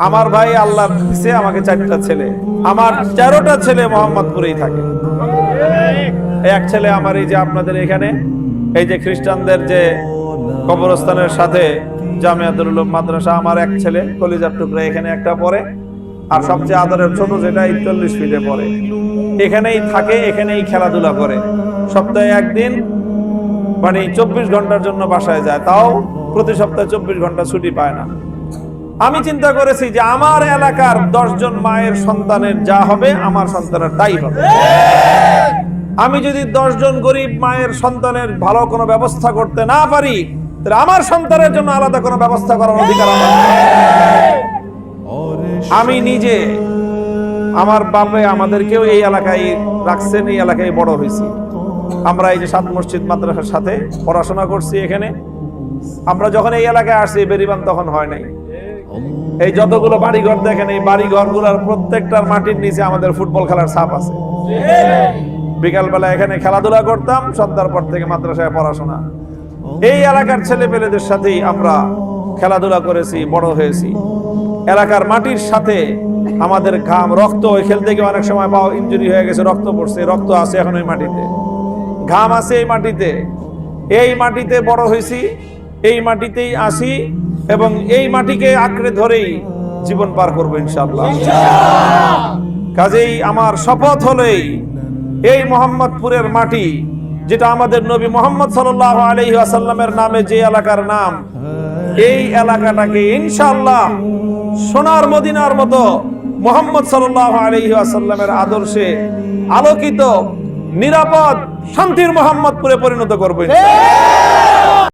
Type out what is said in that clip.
আমার ভাই আল্লাহ দিছে আমাকে 4টা ছেলে, আমার 13টা ছেলে মোহাম্মদপুরেই থাকে। এক ছেলে আমার এই যে আপনাদের এখানে এই যে খ্রিস্টানদের যে কবরস্থানের সাথে জামিয়াতুল উলুম মাদ্রাসা, আমার এক ছেলে কলিজার টুকরা এখানে একটা পড়ে, আর সবচেয়ে আদরের ছোট যেটা 41 ফিটে পড়ে, এখানেই থাকে, এখানেই খেলাধুলা করে। সপ্তাহে একদিন মানে 24 ঘন্টার জন্য বাসায় যায়, তাও প্রতি সপ্তাহে 24 ঘন্টা ছুটি পায় না। আমি চিন্তা করেছি যে আমার এলাকার 10 জন মায়ের সন্তানের যা হবে আমার সন্তানের তাই হবে। আমি যদি 10 জন গরিব মায়ের সন্তানের ভালো কোনো ব্যবস্থা করতে না পারি, তাহলে আমার সন্তানের জন্য আলাদা কোনো ব্যবস্থা করার অধিকার আমার নেই। আমি নিজে, আমার বাপে আমাদেরকেও এই এলাকায় রাখছেন, এই এলাকায় বড় হয়েছি আমরা। এই যে 7 মসজিদ মাদ্রাসার সাথে পড়াশোনা করছি এখানে। আমরা যখন এই এলাকায় আসছি বেরিবান তখন হয় নাই। এই যতগুলো বাড়িঘর দেখেন, এই বাড়িঘরগুলোর প্রত্যেকটার মাটির নিচে আমাদের ফুটবল খেলার ছাপ আছে। বিকালবেলা এখানে খেলাধুলা করতাম, সন্ধ্যার পর থেকে মাদ্রাসায় পড়াশোনা। এই এলাকার ছেলে পেলেদের সাথেই আমরা খেলাধুলা করেছি, বড় হয়েছি। এলাকার মাটির সাথে আমাদের ঘাম, রক্ত, ওই খেলতে গিয়ে অনেক সময় পাও ইনজুরি হয়ে গেছে, রক্ত পড়ছে, রক্ত আছে এখন ওই মাটিতে, ঘাম আছে এই মাটিতে। এই মাটিতে বড় হয়েছি, এই মাটিতেই আসি এবং এই মাটিকে আঁকড়ে ধরেই জীবন পার করবো ইনশাআল্লাহ। কাজেই আমার শপথ হলেই এই মোহাম্মদপুরের মাটি, যেটা আমাদের নবী মুহাম্মদ সাল্লাল্লাহু আলাইহি ওয়াসাল্লামের নামে যে এলাকার নাম, এই এলাকাটাকে ইনশাআল্লাহ সোনার মদিনার মতো মুহাম্মদ সাল্লাল্লাহু আলাইহি ওয়াসাল্লামের আদর্শে আলোকিত, নিরাপদ, শান্তির মোহাম্মদপুরে পরিণত করবো ইনশাআল্লাহ।